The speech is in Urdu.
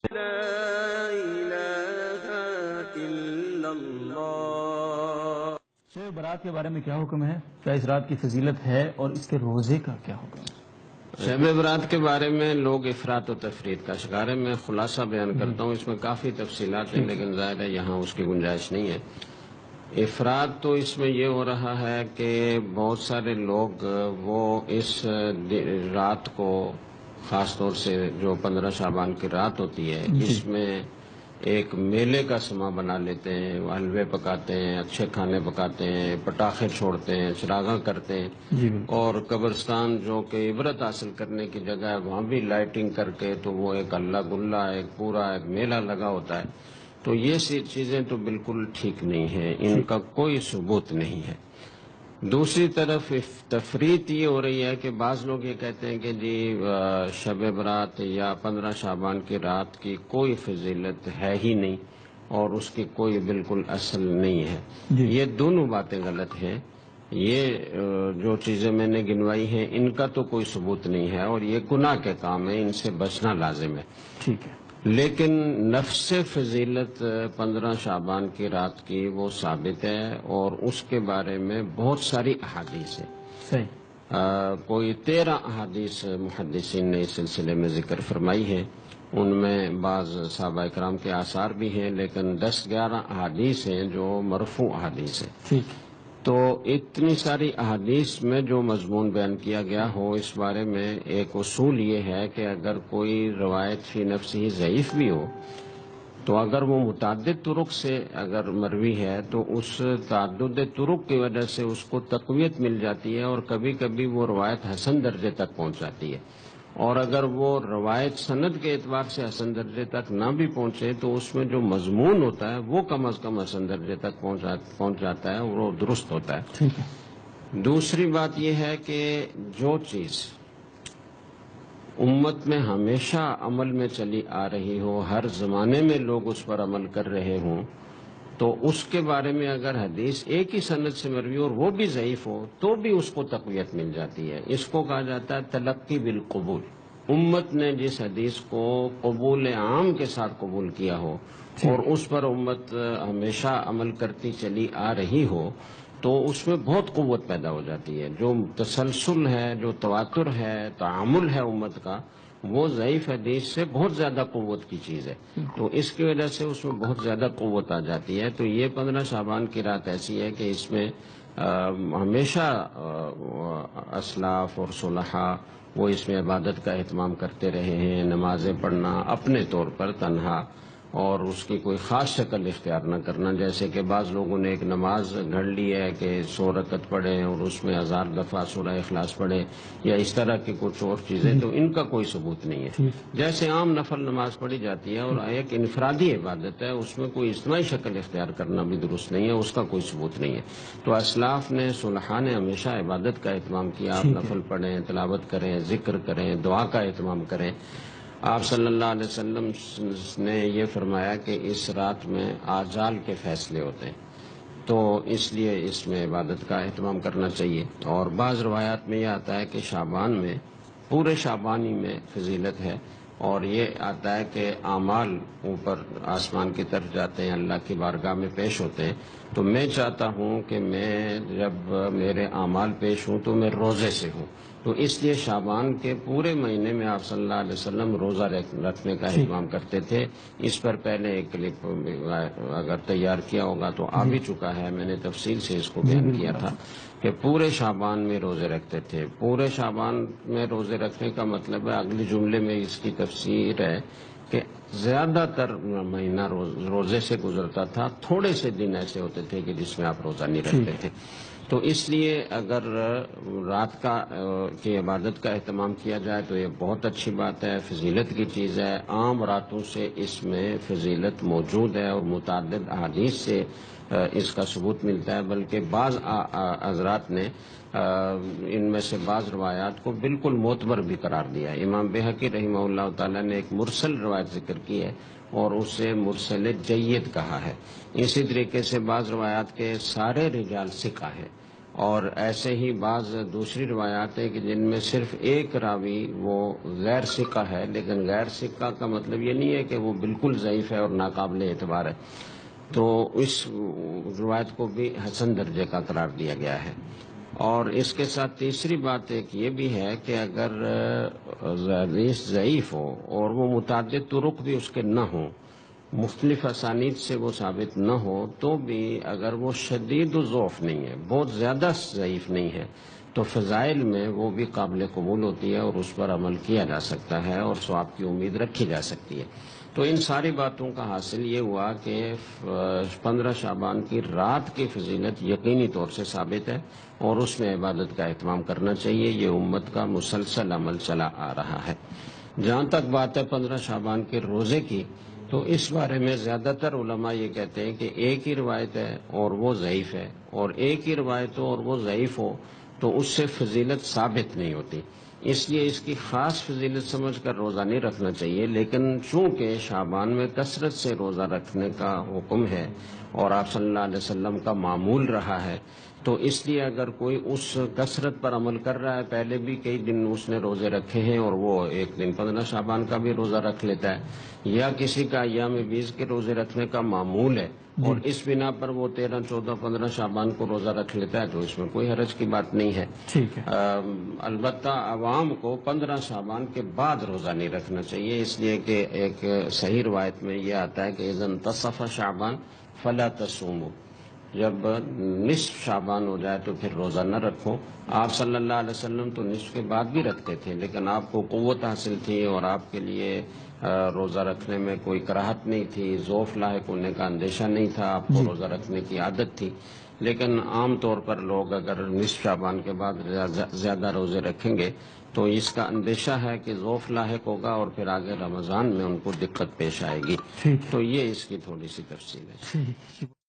لا الہ الا اللہ۔ شب برات کے بارے میں کیا حکم ہے؟ کیا اس رات کی فضیلت ہے اور اس کے روزے کا کیا حکم ہے؟ شب برات کے بارے میں لوگ افراط و تفرید کا شکار ہے۔ میں خلاصہ بیان کرتا ہوں، اس میں کافی تفصیلات ہیں لیکن ظاہر ہے یہاں اس کی گنجائش نہیں ہے۔ افراد تو اس میں یہ ہو رہا ہے کہ بہت سارے لوگ وہ اس رات کو، خاص طور سے جو 15 شعبان کی رات ہوتی ہے، اس میں ایک میلے کا سما بنا لیتے ہیں، حلوے پکاتے ہیں، اچھے کھانے پکاتے ہیں، پٹاخے چھوڑتے ہیں، چراغاں کرتے ہیں، اور قبرستان جو کہ عبرت حاصل کرنے کی جگہ ہے وہاں بھی لائٹنگ کر کے تو وہ ایک اللہ گلا، ایک پورا ایک میلہ لگا ہوتا ہے۔ تو یہ چیزیں تو بالکل ٹھیک نہیں ہیں، ان کا کوئی ثبوت نہیں ہے۔ دوسری طرف تفریط یہ ہو رہی ہے کہ بعض لوگ یہ کہتے ہیں کہ جی شب برات یا 15 شعبان کی رات کی کوئی فضیلت ہے ہی نہیں اور اس کی کوئی بالکل اصل نہیں ہے۔ یہ دونوں باتیں غلط ہیں۔ یہ جو چیزیں میں نے گنوائی ہیں ان کا تو کوئی ثبوت نہیں ہے اور یہ گناہ کے کام ہیں، ان سے بچنا لازم ہے۔ ٹھیک ہے، لیکن نفس فضیلت 15 شعبان کی رات کی وہ ثابت ہے اور اس کے بارے میں بہت ساری احادیث ہیں۔ صحیح۔ کوئی 13 احادیث محدثین نے اس سلسلے میں ذکر فرمائی ہے، ان میں بعض صحابہ اکرام کے آثار بھی ہیں لیکن 10-11 احادیث ہیں جو مرفوع احادیث ہیں۔ ٹھیک ہے، تو اتنی ساری احادیث میں جو مضمون بیان کیا گیا ہو اس بارے میں ایک اصول یہ ہے کہ اگر کوئی روایت فی نفسی ضعیف بھی ہو تو اگر وہ متعدد طرق سے اگر مروی ہے تو اس تعدد طرق کی وجہ سے اس کو تقویت مل جاتی ہے اور کبھی کبھی وہ روایت حسن درجے تک پہنچ جاتی ہے، اور اگر وہ روایت سند کے اعتبار سے حسن درجے تک نہ بھی پہنچے تو اس میں جو مضمون ہوتا ہے وہ کم از کم حسن درجے تک پہنچ جاتا ہے اور وہ درست ہوتا ہے۔ ٹھیک ہے۔ دوسری بات یہ ہے کہ جو چیز امت میں ہمیشہ عمل میں چلی آ رہی ہو، ہر زمانے میں لوگ اس پر عمل کر رہے ہوں، تو اس کے بارے میں اگر حدیث ایک ہی سند سے مروی اور وہ بھی ضعیف ہو تو بھی اس کو تقویت مل جاتی ہے۔ اس کو کہا جاتا ہے تلقی بالقبول۔ امت نے جس حدیث کو قبول عام کے ساتھ قبول کیا ہو اور اس پر امت ہمیشہ عمل کرتی چلی آ رہی ہو تو اس میں بہت قوت پیدا ہو جاتی ہے۔ جو تسلسل ہے، جو تواتر ہے، تعامل ہے امت کا، وہ ضعیف حدیث سے بہت زیادہ قوت کی چیز ہے، تو اس کی وجہ سے اس میں بہت زیادہ قوت آ جاتی ہے۔ تو یہ 15 شعبان کی رات ایسی ہے کہ اس میں ہمیشہ اسلاف اور صلحاء وہ اس میں عبادت کا اہتمام کرتے رہے ہیں، نمازیں پڑھنا اپنے طور پر تنہا اور اس کی کوئی خاص شکل اختیار نہ کرنا، جیسے کہ بعض لوگوں نے ایک نماز گھڑ لی ہے کہ 100 رکعت پڑھیں اور اس میں 1000 دفعہ سورہ اخلاص پڑھیں یا اس طرح کی کچھ اور چیزیں، تو ان کا کوئی ثبوت نہیں ہے۔ جیسے عام نفل نماز پڑھی جاتی ہے اور ایک انفرادی عبادت ہے، اس میں کوئی اجتماعی شکل اختیار کرنا بھی درست نہیں ہے، اس کا کوئی ثبوت نہیں ہے۔ تو اسلاف نے، صلحاء نے ہمیشہ عبادت کا اہتمام کیا، آپ نفل پڑھیں، تلاوت کریں، ذکر کریں، دعا کا اہتمام کریں۔ آپ صلی اللہ علیہ وسلم نے یہ فرمایا کہ اس رات میں آجال کے فیصلے ہوتے ہیں، تو اس لیے اس میں عبادت کا اہتمام کرنا چاہیے۔ اور بعض روایات میں یہ آتا ہے کہ شعبان میں، پورے شعبان ہی میں فضیلت ہے، اور یہ آتا ہے کہ اعمال اوپر آسمان کی طرف جاتے ہیں، اللہ کی بارگاہ میں پیش ہوتے ہیں۔ تو میں چاہتا ہوں کہ میں جب میرے اعمال پیش ہوں تو میں روزے سے ہوں، تو اس لیے شعبان کے پورے مہینے میں آپ صلی اللہ علیہ وسلم روزہ رکھنے کا اہتمام کرتے تھے۔ اس پر پہلے ایک کلپ اگر تیار کیا ہوگا تو آ بھی چکا ہے، میں نے تفصیل سے اس کو بیان کیا تھا کہ پورے شعبان میں روزے رکھتے تھے۔ پورے شعبان میں روزے رکھنے کا مطلب ہے، اگلے جملے میں اس کی تفسیر ہے کہ زیادہ تر مہینہ روزے سے گزرتا تھا، تھوڑے سے دن ایسے ہوتے تھے کہ جس میں آپ روزہ نہیں رکھتے تھے۔ تو اس لیے اگر رات کی عبادت کا اہتمام کیا جائے تو یہ بہت اچھی بات ہے، فضیلت کی چیز ہے۔ عام راتوں سے اس میں فضیلت موجود ہے اور متعدد احادیث سے اس کا ثبوت ملتا ہے، بلکہ بعض حضرات نے ان میں سے بعض روایات کو بالکل معتبر بھی قرار دیا ہے۔ امام بہقی رحمہ اللہ تعالیٰ نے ایک مرسل روایت ذکر کی ہے اور اسے مرسل جید کہا ہے۔ اسی طریقے سے بعض روایات کے سارے رجال ثقہ ہیں اور ایسے ہی بعض دوسری روایات ہیں کہ جن میں صرف ایک راوی وہ غیر ثقہ ہے، لیکن غیر ثقہ کا مطلب یہ نہیں ہے کہ وہ بالکل ضعیف ہے اور ناقابل اعتبار ہے، تو اس روایت کو بھی حسن درجے کا قرار دیا گیا ہے۔ اور اس کے ساتھ تیسری بات ایک یہ بھی ہے کہ اگر حدیث ضعیف ہو اور وہ متعدد طرق بھی اس کے نہ ہوں، مختلف اسانید سے وہ ثابت نہ ہو، تو بھی اگر وہ شدید ضعف نہیں ہے، بہت زیادہ ضعیف نہیں ہے، تو فضائل میں وہ بھی قابل قبول ہوتی ہے اور اس پر عمل کیا جا سکتا ہے اور ثواب کی امید رکھی جا سکتی ہے۔ تو ان ساری باتوں کا حاصل یہ ہوا کہ 15 شعبان کی رات کی فضیلت یقینی طور سے ثابت ہے اور اس میں عبادت کا اہتمام کرنا چاہیے، یہ امت کا مسلسل عمل چلا آ رہا ہے۔ جہاں تک بات ہے 15 شعبان کے روزے کی، تو اس بارے میں زیادہ تر علماء یہ کہتے ہیں کہ ایک ہی روایت ہے اور وہ ضعیف ہے، اور ایک ہی روایت ہو اور وہ ضعیف ہو تو اس سے فضیلت ثابت نہیں ہوتی، اس لیے اس کی خاص فضیلت سمجھ کر روزہ نہیں رکھنا چاہیے۔ لیکن چونکہ شعبان میں کثرت سے روزہ رکھنے کا حکم ہے اور آپ صلی اللہ علیہ وسلم کا معمول رہا ہے، تو اس لیے اگر کوئی اس کثرت پر عمل کر رہا ہے، پہلے بھی کئی دن اس نے روزے رکھے ہیں اور وہ ایک دن 15 شعبان کا بھی روزہ رکھ لیتا ہے، یا کسی کا ایام 20 کے روزے رکھنے کا معمول ہے اور اس بنا پر وہ 13، 14، 15 شعبان کو روزہ رکھ لیتا ہے، تو اس میں کوئی حرج کی بات نہیں ہے۔ ٹھیک ہے، البتہ عوام کو 15 شعبان کے بعد روزہ نہیں رکھنا چاہیے، اس لیے کہ ایک صحیح روایت میں یہ آتا ہے کہ اذا انتصف شعبان فلا تصوموا، جب نصف شعبان ہو جائے تو پھر روزہ نہ رکھو۔ آپ صلی اللہ علیہ وسلم تو نصف کے بعد بھی رکھتے تھے، لیکن آپ کو قوت حاصل تھی اور آپ کے لیے روزہ رکھنے میں کوئی کراہت نہیں تھی، ضعف لاحق ہونے کا اندیشہ نہیں تھا، آپ کو روزہ رکھنے کی عادت تھی۔ لیکن عام طور پر لوگ اگر نصف شعبان کے بعد زیادہ روزے رکھیں گے تو اس کا اندیشہ ہے کہ ضعف لاحق ہوگا اور پھر آگے رمضان میں ان کو دقت پیش آئے گی۔ ٹھیک ہے، تو یہ اس کی تھوڑی سی تفصیل ہے۔ ٹھیک ہے۔